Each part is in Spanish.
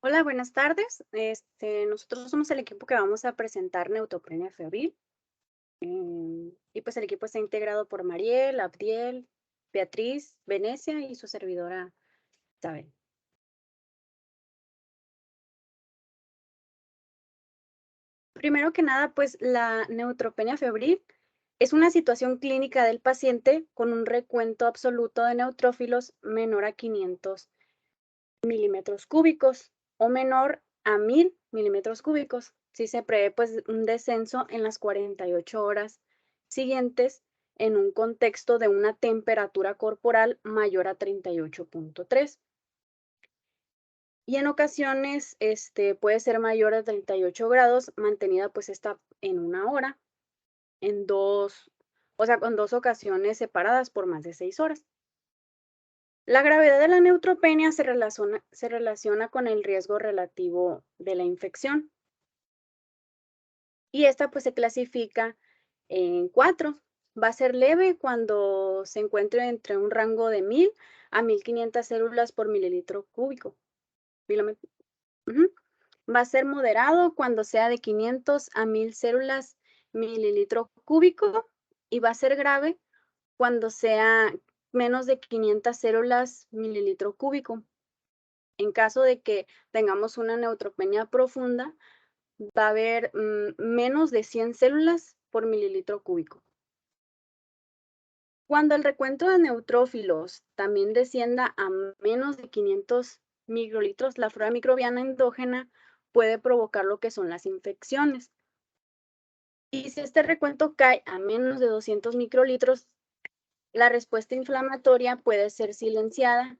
Hola, buenas tardes. Nosotros somos el equipo que vamos a presentar neutropenia febril. Y pues el equipo está integrado por Mariel, Abdiel, Beatriz, Venecia y su servidora Isabel. Primero que nada, pues la neutropenia febril es una situación clínica del paciente con un recuento absoluto de neutrófilos menor a 500 milímetros cúbicos o menor a 1000 milímetros cúbicos. Si se prevé pues un descenso en las 48 horas siguientes en un contexto de una temperatura corporal mayor a 38.3. Y en ocasiones puede ser mayor a 38 grados, mantenida pues esta en una hora, en dos, o sea, con dos ocasiones separadas por más de 6 horas. La gravedad de la neutropenia se relaciona con el riesgo relativo de la infección y esta pues se clasifica en 4. Va a ser leve cuando se encuentre entre un rango de 1000 a 1500 células por mililitro cúbico. Va a ser moderado cuando sea de 500 a 1000 células mililitro cúbico y va a ser grave cuando sea menos de 500 células mililitro cúbico. En caso de que tengamos una neutropenia profunda, va a haber menos de 100 células por mililitro cúbico. Cuando el recuento de neutrófilos también descienda a menos de 500 microlitros, la flora microbiana endógena puede provocar lo que son las infecciones. Y si este recuento cae a menos de 200 microlitros, la respuesta inflamatoria puede ser silenciada.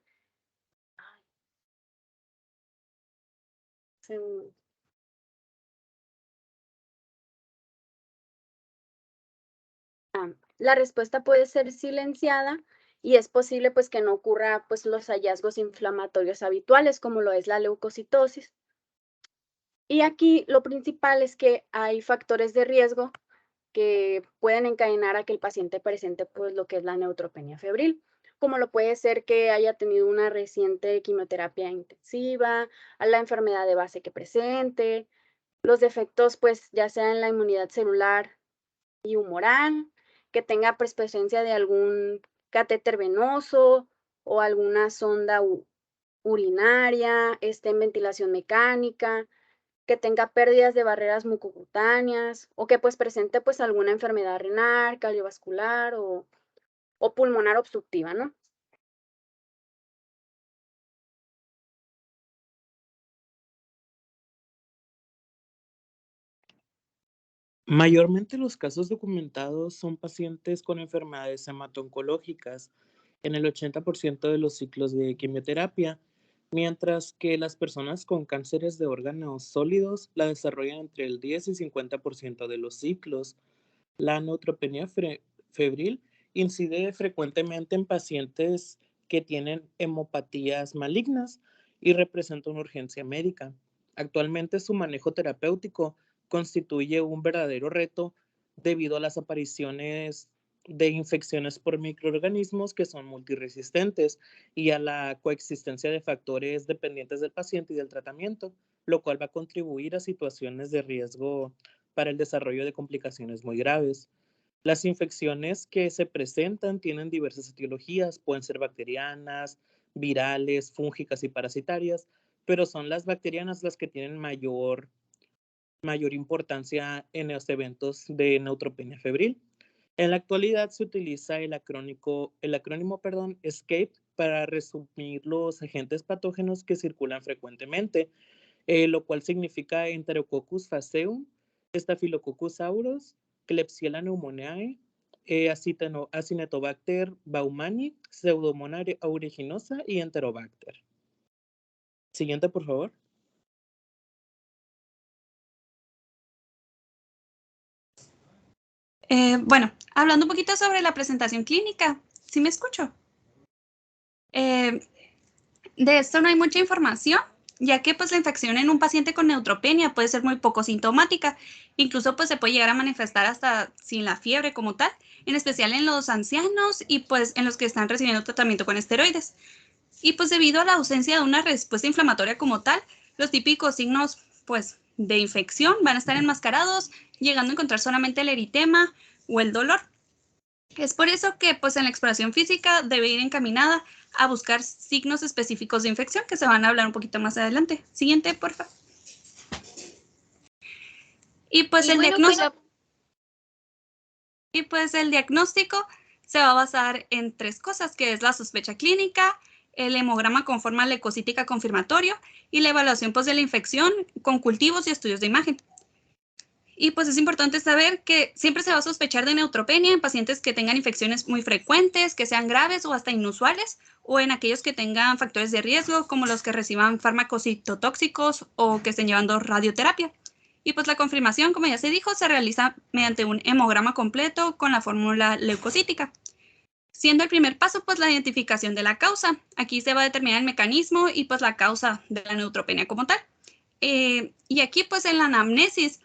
La respuesta puede ser silenciada y es posible pues que no ocurra pues los hallazgos inflamatorios habituales como lo es la leucocitosis. Y aquí lo principal es que hay factores de riesgo que pueden encadenar a que el paciente presente pues lo que es la neutropenia febril, como lo puede ser que haya tenido una reciente quimioterapia intensiva, a la enfermedad de base que presente, los defectos pues ya sea en la inmunidad celular y humoral, que tenga pues presencia de algún catéter venoso o alguna sonda urinaria, en ventilación mecánica, que tenga pérdidas de barreras mucocutáneas o que pues presente pues alguna enfermedad renal, cardiovascular o pulmonar obstructiva, ¿no? Mayormente los casos documentados son pacientes con enfermedades hemato-oncológicas en el 80% de los ciclos de quimioterapia, mientras que las personas con cánceres de órganos sólidos la desarrollan entre el 10 y 50% de los ciclos. La neutropenia febril incide frecuentemente en pacientes que tienen hemopatías malignas y representa una urgencia médica. Actualmente su manejo terapéutico constituye un verdadero reto debido a las apariciones de infecciones por microorganismos que son multiresistentes y a la coexistencia de factores dependientes del paciente y del tratamiento, lo cual va a contribuir a situaciones de riesgo para el desarrollo de complicaciones muy graves. Las infecciones que se presentan tienen diversas etiologías, pueden ser bacterianas, virales, fúngicas y parasitarias, pero son las bacterianas las que tienen mayor importancia en los eventos de neutropenia febril. En la actualidad se utiliza el acrónimo ESCAPE para resumir los agentes patógenos que circulan frecuentemente, lo cual significa Enterococcus faecae, Staphylococcus aureus, Klebsiella pneumoniae, Acinetobacter baumannii, Pseudomonas aeruginosa y Enterobacter. Siguiente, por favor. Bueno, hablando un poquito sobre la presentación clínica, ¿sí me escucho? De esto no hay mucha información, ya que pues la infección en un paciente con neutropenia puede ser muy poco sintomática, incluso pues se puede llegar a manifestar hasta sin la fiebre como tal, en especial en los ancianos y pues en los que están recibiendo tratamiento con esteroides. Y pues debido a la ausencia de una respuesta inflamatoria como tal, Los típicos signos, pues, de infección van a estar enmascarados, llegando a encontrar solamente el eritema o el dolor. Es por eso que, pues, en la exploración física debe ir encaminada a buscar signos específicos de infección, que se van a hablar un poquito más adelante. Siguiente, por favor. Y pues el diagnóstico se va a basar en 3 cosas, que es la sospecha clínica, el hemograma con forma leucocítica confirmatorio y la evaluación pues, de la infección con cultivos y estudios de imagen. Y pues es importante saber que siempre se va a sospechar de neutropenia en pacientes que tengan infecciones muy frecuentes, que sean graves o hasta inusuales, o en aquellos que tengan factores de riesgo, como los que reciban fármacos citotóxicos o que estén llevando radioterapia. Y pues la confirmación, como ya se dijo, se realiza mediante un hemograma completo con la fórmula leucocítica. Siendo el primer paso, pues la identificación de la causa. Aquí se va a determinar el mecanismo y pues la causa de la neutropenia como tal. Y aquí pues en la anamnesis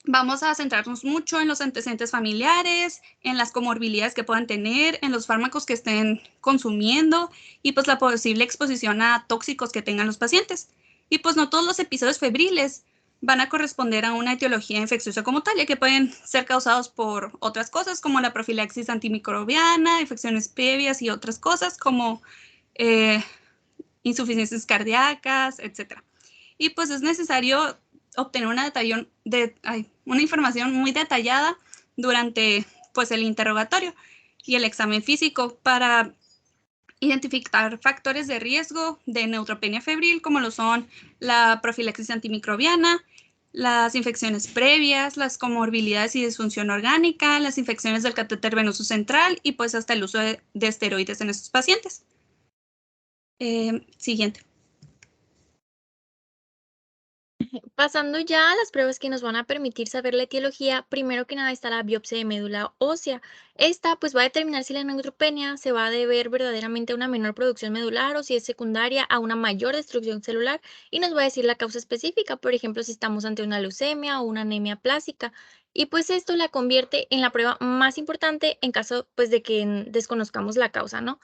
vamos a centrarnos mucho en los antecedentes familiares, en las comorbilidades que puedan tener, en los fármacos que estén consumiendo y pues la posible exposición a tóxicos que tengan los pacientes. Y pues no todos los episodios febriles van a corresponder a una etiología infecciosa como tal, ya que pueden ser causados por otras cosas como la profilaxis antimicrobiana, infecciones previas y otras cosas como insuficiencias cardíacas, etc. Y pues es necesario obtener una información muy detallada durante pues, el interrogatorio y el examen físico para identificar factores de riesgo de neutropenia febril, como lo son la profilaxis antimicrobiana, las infecciones previas, las comorbilidades y disfunción orgánica, las infecciones del catéter venoso central y pues hasta el uso de esteroides en estos pacientes. Siguiente. Pasando ya a las pruebas que nos van a permitir saber la etiología, primero que nada está la biopsia de médula ósea. Esta pues va a determinar si la neutropenia se va a deber verdaderamente a una menor producción medular o si es secundaria a una mayor destrucción celular y nos va a decir la causa específica, por ejemplo, si estamos ante una leucemia o una anemia plástica. Y pues esto la convierte en la prueba más importante en caso pues de que desconozcamos la causa, ¿no?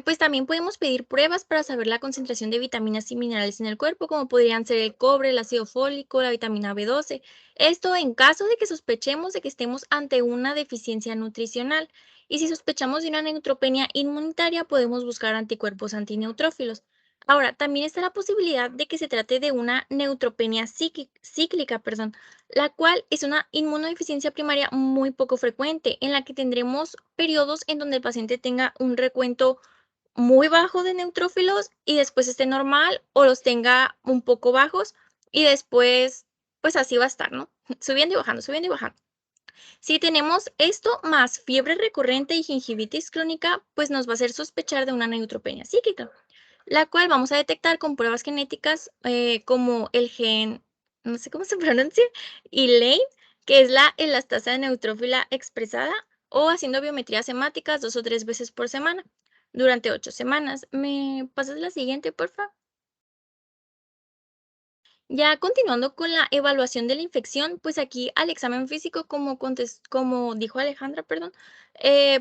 Pues también podemos pedir pruebas para saber la concentración de vitaminas y minerales en el cuerpo, como podrían ser el cobre, el ácido fólico, la vitamina B12. Esto en caso de que sospechemos de que estemos ante una deficiencia nutricional. Y si sospechamos de una neutropenia inmunitaria, podemos buscar anticuerpos antineutrófilos. Ahora, también está la posibilidad de que se trate de una neutropenia cíclica, la cual es una inmunodeficiencia primaria muy poco frecuente, en la que tendremos periodos en donde el paciente tenga un recuento muy bajo de neutrófilos y después esté normal o los tenga un poco bajos y después, pues así va a estar, ¿no? Subiendo y bajando, subiendo y bajando. Si tenemos esto más fiebre recurrente y gingivitis crónica, pues nos va a hacer sospechar de una neutropenia cíclica, la cual vamos a detectar con pruebas genéticas como el gen, no sé cómo se pronuncia, ELANE, que es la elastasa de neutrófila expresada, o haciendo biometrías hemáticas 2 o 3 veces por semana durante 8 semanas. ¿Me pasas la siguiente, por favor? Ya continuando con la evaluación de la infección, pues aquí al examen físico, como dijo Alejandra, perdón,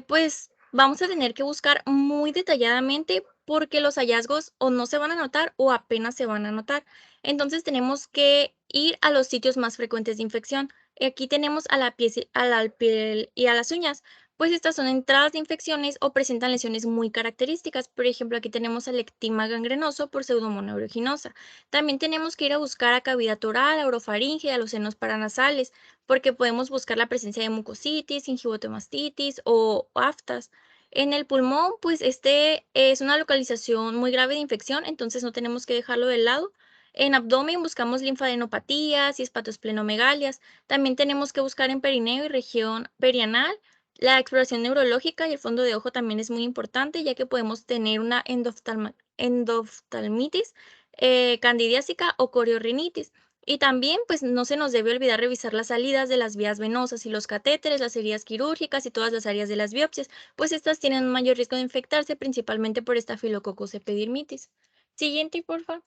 pues vamos a tener que buscar muy detalladamente porque los hallazgos o no se van a notar o apenas se van a notar. Entonces tenemos que ir a los sitios más frecuentes de infección. Aquí tenemos a la piel y a las uñas, pues estas son entradas de infecciones o presentan lesiones muy características. Por ejemplo, aquí tenemos el ectima gangrenoso por pseudomonas aeruginosa. También tenemos que ir a buscar a cavidad oral, a orofaringe, a los senos paranasales, porque podemos buscar la presencia de mucositis, gingivotomastitis o aftas. En el pulmón, pues este es una localización muy grave de infección, entonces no tenemos que dejarlo de lado. En abdomen buscamos linfadenopatías y hepatosplenomegalías. También tenemos que buscar en perineo y región perianal. La exploración neurológica y el fondo de ojo también es muy importante, ya que podemos tener una endoftalmitis candidiásica o coriorrinitis. Y también, pues no se nos debe olvidar revisar las salidas de las vías venosas y los catéteres, las heridas quirúrgicas y todas las áreas de las biopsias, pues estas tienen un mayor riesgo de infectarse, principalmente por Staphylococcus epidermidis. Siguiente, por favor.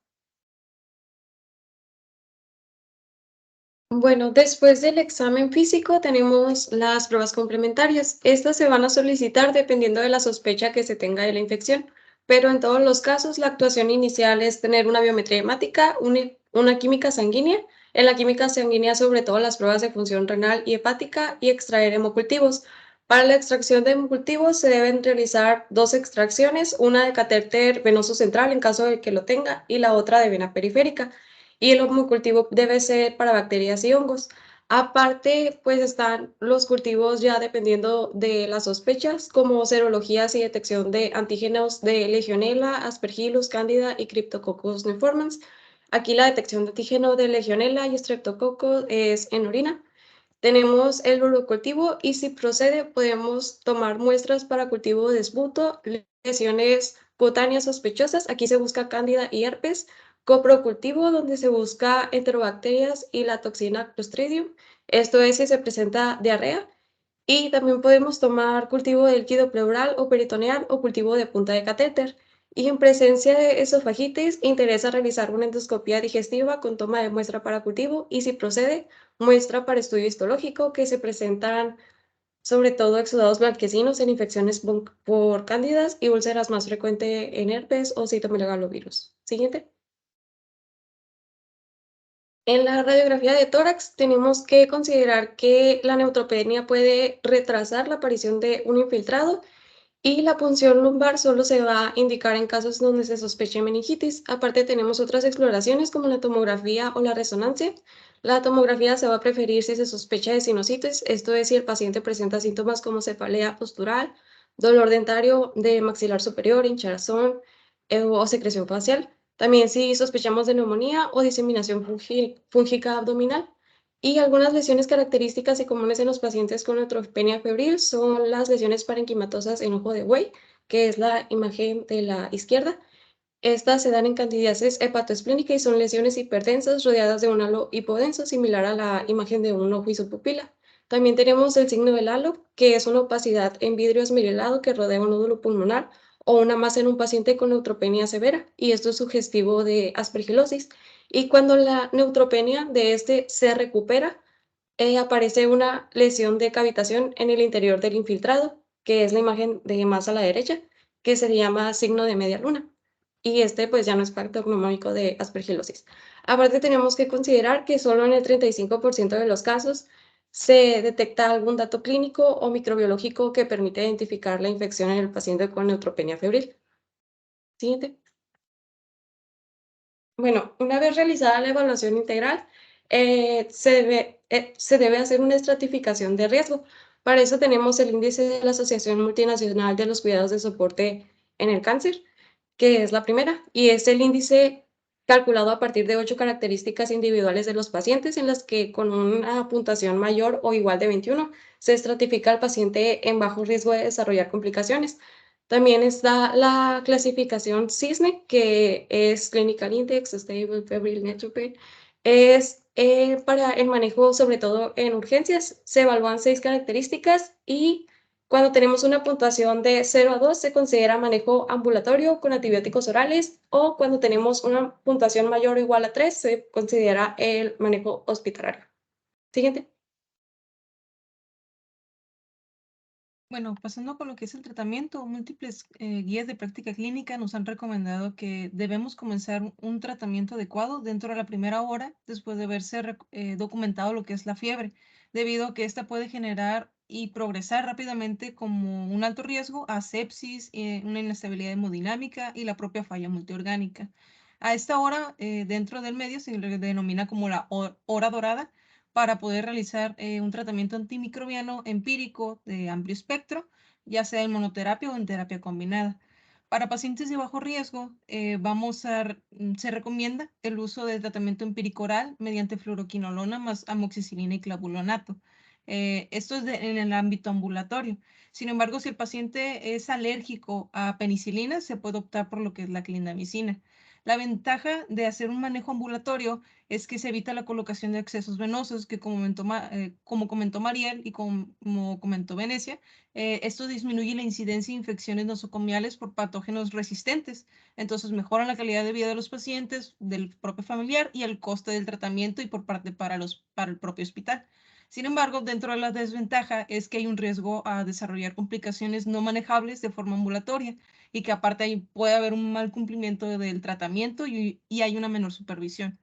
Bueno, después del examen físico tenemos las pruebas complementarias. Estas se van a solicitar dependiendo de la sospecha que se tenga de la infección. pero en todos los casos la actuación inicial es tener una biometría hemática, una química sanguínea. En la química sanguínea, sobre todo las pruebas de función renal y hepática, y extraer hemocultivos. Para la extracción de hemocultivos se deben realizar 2 extracciones, una de catéter venoso central en caso de que lo tenga y la otra de vena periférica. Y el hemocultivo debe ser para bacterias y hongos. Aparte, pues están los cultivos ya dependiendo de las sospechas, como serologías y detección de antígenos de Legionella, Aspergillus, Candida y Cryptococcus neoformans. Aquí la detección de antígeno de Legionella y Streptococcus es en orina. Tenemos el urocultivo y si procede podemos tomar muestras para cultivo de esbuto, lesiones cutáneas sospechosas, aquí se busca cándida y herpes, coprocultivo donde se busca enterobacterias y la toxina Clostridium, esto es si se presenta diarrea, y también podemos tomar cultivo del líquido pleural o peritoneal o cultivo de punta de catéter. Y en presencia de esofagitis, interesa realizar una endoscopia digestiva con toma de muestra para cultivo y si procede, muestra para estudio histológico que se presentan sobre todo exudados blanquecinos en infecciones por cándidas y úlceras más frecuente en herpes o citomegalovirus. Siguiente. En la radiografía de tórax tenemos que considerar que la neutropenia puede retrasar la aparición de un infiltrado y la punción lumbar solo se va a indicar en casos donde se sospeche meningitis. Aparte tenemos otras exploraciones como la tomografía o la resonancia. La tomografía se va a preferir si se sospecha de sinusitis, esto es si el paciente presenta síntomas como cefalea postural, dolor dentario de maxilar superior, hinchazón o secreción facial. También si sospechamos de neumonía o diseminación fúngica abdominal. Y algunas lesiones características y comunes en los pacientes con neutropenia febril son las lesiones parenquimatosas en ojo de buey, que es la imagen de la izquierda. Estas se dan en candidiasis hepatoesplénica y son lesiones hiperdensas rodeadas de un halo hipodenso, similar a la imagen de un ojo y su pupila. También tenemos el signo del halo, que es una opacidad en vidrio esmerilado que rodea un nódulo pulmonar o una masa en un paciente con neutropenia severa, y esto es sugestivo de aspergilosis. Y cuando la neutropenia de este se recupera, aparece una lesión de cavitación en el interior del infiltrado, que es la imagen de más a la derecha, que se llama signo de media luna. Y este pues ya no es patognomónico de aspergilosis. Aparte tenemos que considerar que solo en el 35% de los casos se detecta algún dato clínico o microbiológico que permite identificar la infección en el paciente con neutropenia febril. Siguiente. Bueno, una vez realizada la evaluación integral, se debe hacer una estratificación de riesgo. Para eso tenemos el índice de la Asociación Multinacional de los Cuidados de Soporte en el Cáncer, que es la primera, y es el índice calculado a partir de 8 características individuales de los pacientes en las que con una puntuación mayor o igual de 21 se estratifica al paciente en bajo riesgo de desarrollar complicaciones. También está la clasificación CISNE, que es Clinical Index, Stable Febrile Neutropenia. Es para el manejo, sobre todo en urgencias. Se evalúan 6 características y cuando tenemos una puntuación de 0 a 2 se considera manejo ambulatorio con antibióticos orales, o cuando tenemos una puntuación mayor o igual a 3 se considera el manejo hospitalario. Siguiente. Bueno, pasando con lo que es el tratamiento, múltiples guías de práctica clínica nos han recomendado que debemos comenzar un tratamiento adecuado dentro de la primera hora después de haberse documentado lo que es la fiebre, debido a que esta puede generar y progresar rápidamente como un alto riesgo a sepsis, una inestabilidad hemodinámica y la propia falla multiorgánica. A esta hora, dentro del medio, se le denomina como la hora dorada para poder realizar un tratamiento antimicrobiano empírico de amplio espectro, ya sea en monoterapia o en terapia combinada. Para pacientes de bajo riesgo, se recomienda el uso de tratamiento empírico oral mediante fluoroquinolona más amoxicilina y clavulato. Esto es en el ámbito ambulatorio. Sin embargo, si el paciente es alérgico a penicilina, se puede optar por lo que es la clindamicina. La ventaja de hacer un manejo ambulatorio es que se evita la colocación de accesos venosos, que como comentó Mariel y como comentó Venecia, esto disminuye la incidencia de infecciones nosocomiales por patógenos resistentes. Entonces mejora la calidad de vida de los pacientes, del propio familiar y el coste del tratamiento y por parte para el propio hospital. Sin embargo, dentro de la desventaja es que hay un riesgo a desarrollar complicaciones no manejables de forma ambulatoria y que aparte ahí puede haber un mal cumplimiento del tratamiento y hay una menor supervisión.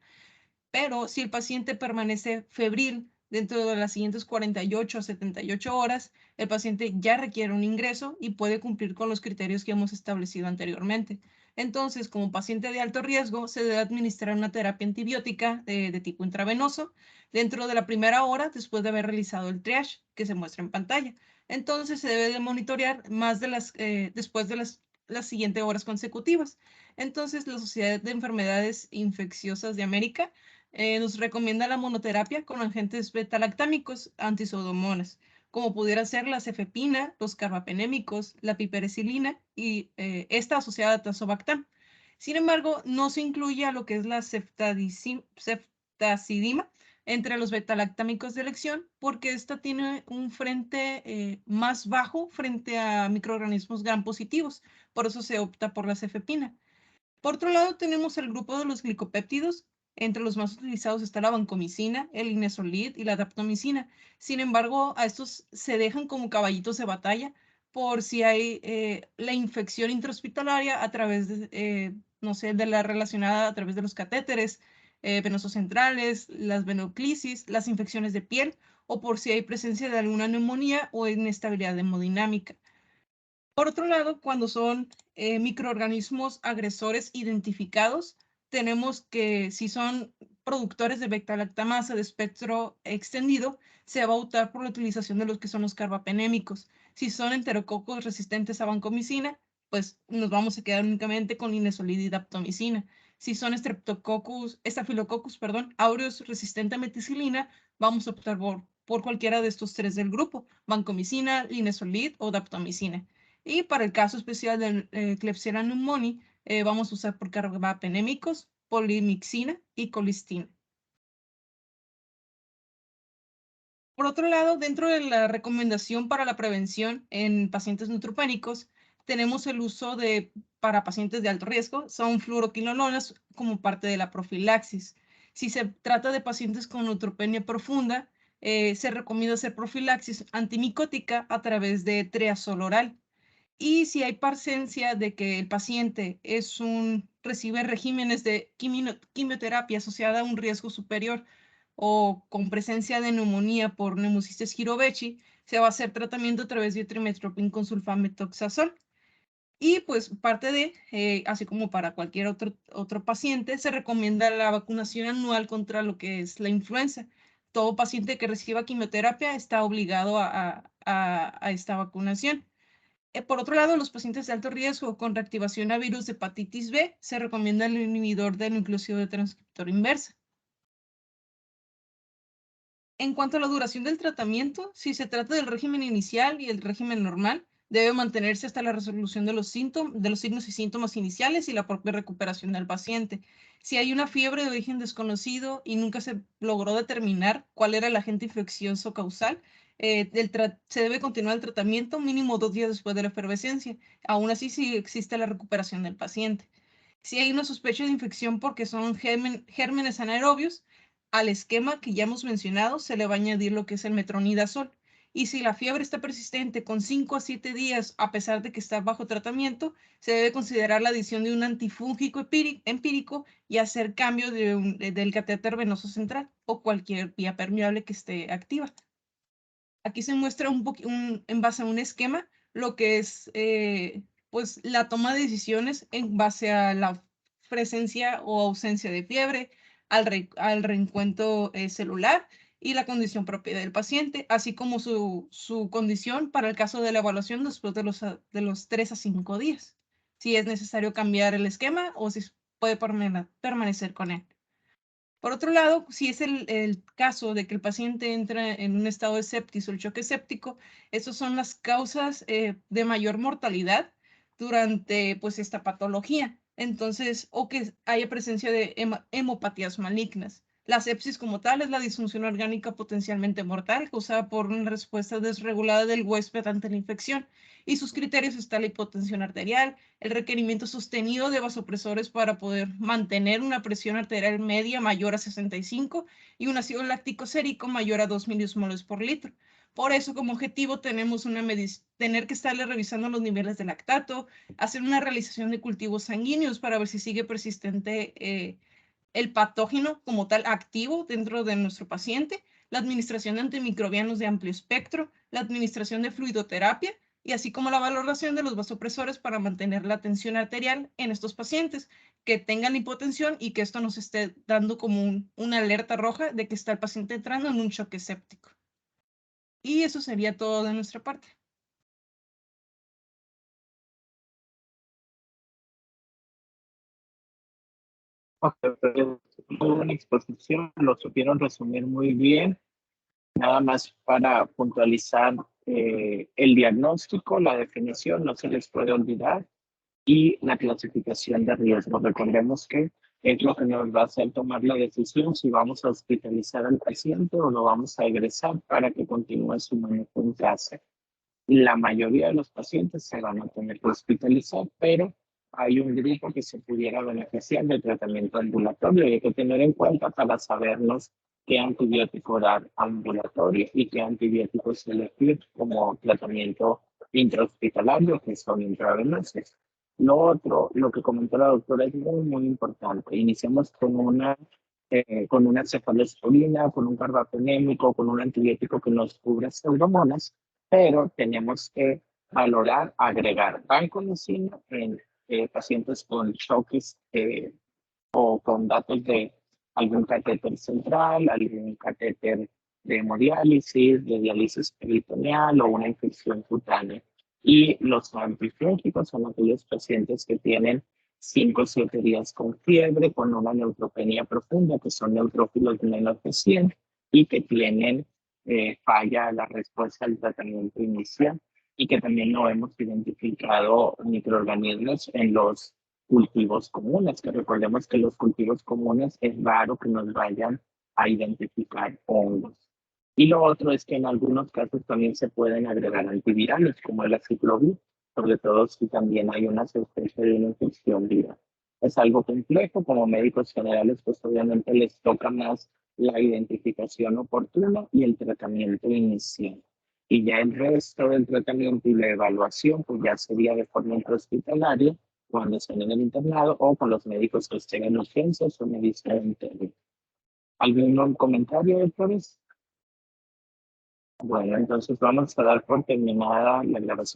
Pero si el paciente permanece febril dentro de las siguientes 48 a 78 horas, el paciente ya requiere un ingreso y puede cumplir con los criterios que hemos establecido anteriormente. Entonces, como paciente de alto riesgo, se debe administrar una terapia antibiótica de tipo intravenoso dentro de la primera hora después de haber realizado el triage que se muestra en pantalla. Entonces, se debe de monitorear más después de las siguientes horas consecutivas. Entonces, la Sociedad de Enfermedades Infecciosas de América nos recomienda la monoterapia con agentes beta-lactámicos antiseudomonas, como pudiera ser la cefepina, los carbapenémicos, la piperecilina y esta asociada a tazobactam. Sin embargo, no se incluye a lo que es la ceftazidima entre los beta-lactámicos de elección, porque esta tiene un frente más bajo frente a microorganismos gram positivos. Por eso se opta por la cefepina. Por otro lado, tenemos el grupo de los glicopéptidos. Entre los más utilizados está la vancomicina, el inesolid y la daptomicina. Sin embargo, a estos se dejan como caballitos de batalla por si hay la infección intrahospitalaria a través de, no sé, de la relacionada a través de los catéteres venosos centrales, las venoclisis, las infecciones de piel o por si hay presencia de alguna neumonía o inestabilidad hemodinámica. Por otro lado, cuando son microorganismos agresores identificados, tenemos que si son productores de beta-lactamasa de espectro extendido, se va a optar por la utilización de los que son los carbapenémicos. Si son enterococos resistentes a vancomicina, pues nos vamos a quedar únicamente con inesolid y daptomicina. Si son estafilococcus, aureus resistente a meticilina, vamos a optar por cualquiera de estos tres del grupo, vancomicina, inesolid o daptomicina. Y para el caso especial de Klebsiella pneumoniae, vamos a usar por carbapenémicos, polimixina y colistina. Por otro lado, dentro de la recomendación para la prevención en pacientes neutropénicos, tenemos el uso para pacientes de alto riesgo, son fluoroquinolonas como parte de la profilaxis. Si se trata de pacientes con neutropenia profunda, se recomienda hacer profilaxis antimicótica a través de triazol oral. Y si hay presencia de que el paciente recibe regímenes de quimioterapia asociada a un riesgo superior o con presencia de neumonía por neumocistis Girovechi, se va a hacer tratamiento a través de trimestoprim con sulfametoxazol. Y pues así como para cualquier otro paciente, se recomienda la vacunación anual contra lo que es la influenza. Todo paciente que reciba quimioterapia está obligado a esta vacunación. Por otro lado, los pacientes de alto riesgo con reactivación a virus de hepatitis B se recomienda el inhibidor del nucleósido de transcriptor inversa. En cuanto a la duración del tratamiento, si se trata del régimen inicial y el régimen normal, debe mantenerse hasta la resolución de los signos y síntomas iniciales y la propia recuperación del paciente. Si hay una fiebre de origen desconocido y nunca se logró determinar cuál era el agente infeccioso causal, se debe continuar el tratamiento mínimo 2 días después de la efervescencia. Aún así, si existe la recuperación del paciente. Si hay una sospecha de infección porque son gérmenes anaerobios, al esquema que ya hemos mencionado se le va a añadir lo que es el metronidazol. Y si la fiebre está persistente con 5 a 7 días, a pesar de que está bajo tratamiento, se debe considerar la adición de un antifúngico empírico y hacer cambio del catéter venoso central o cualquier vía permeable que esté activa. Aquí se muestra en base a un esquema lo que es pues la toma de decisiones en base a la presencia o ausencia de fiebre, al reencuentro celular y la condición propia del paciente, así como su condición para el caso de la evaluación después de los 3 a 5 días, si es necesario cambiar el esquema o si puede permanecer con él. Por otro lado, si es el caso de que el paciente entra en un estado de sepsis o el choque séptico, esas son las causas de mayor mortalidad durante pues, esta patología. Entonces, o que haya presencia de hemopatías malignas. La sepsis como tal es la disfunción orgánica potencialmente mortal causada por una respuesta desregulada del huésped ante la infección. y sus criterios está la hipotensión arterial, el requerimiento sostenido de vasopresores para poder mantener una presión arterial media mayor a 65 y un ácido láctico sérico mayor a 2 milismoles por litro. Por eso, como objetivo, tenemos tener que estarle revisando los niveles de lactato, hacer una realización de cultivos sanguíneos para ver si sigue persistente el patógeno como tal activo dentro de nuestro paciente, la administración de antimicrobianos de amplio espectro, la administración de fluidoterapia y así como la valoración de los vasopresores para mantener la tensión arterial en estos pacientes que tengan hipotensión y que esto nos esté dando como una alerta roja de que está el paciente entrando en un choque séptico. Y eso sería todo de nuestra parte. Ok, pero tuvo una exposición, lo supieron resumir muy bien. Nada más para puntualizar el diagnóstico, la definición, no se les puede olvidar, y la clasificación de riesgo. Recordemos que es lo que nos va a hacer tomar la decisión si vamos a hospitalizar al paciente o lo vamos a egresar para que continúe su manejo en casa. La mayoría de los pacientes se van a tener que hospitalizar, pero hay un grupo que se pudiera beneficiar del tratamiento ambulatorio y hay que tener en cuenta para sabernos qué antibiótico dar ambulatorio y qué antibióticos elegir como tratamiento intrahospitalario, que son intravenosos. Lo otro, lo que comentó la doctora, es muy, muy importante. Iniciamos con una cefalosporina, con un carbapenémico, con un antibiótico que nos cubre pseudomonas, pero tenemos que valorar, agregar vancomicina en pacientes con choques o con datos de algún catéter central, algún catéter de hemodiálisis, de diálisis peritoneal o una infección cutánea. Y los antifúngicos son aquellos pacientes que tienen 5 o 7 días con fiebre, con una neutropenia profunda, que son neutrófilos de menos de 100 y que tienen falla la respuesta al tratamiento inicial y que también no hemos identificado microorganismos en los cultivos comunes, que recordemos que los cultivos comunes es raro que nos vayan a identificar hongos. Y lo otro es que en algunos casos también se pueden agregar antivirales, como el aciclovir, sobre todo si también hay una sospecha de una infección viral. Es algo complejo, como médicos generales, pues obviamente les toca más la identificación oportuna y el tratamiento inicial. Y ya el resto del tratamiento y la evaluación, pues ya sería de forma intrahospitalaria, cuando estén en el internado o con los médicos que estén en urgencias o medicina interna. ¿Algún comentario, doctores? Bueno, entonces vamos a dar por terminada la grabación.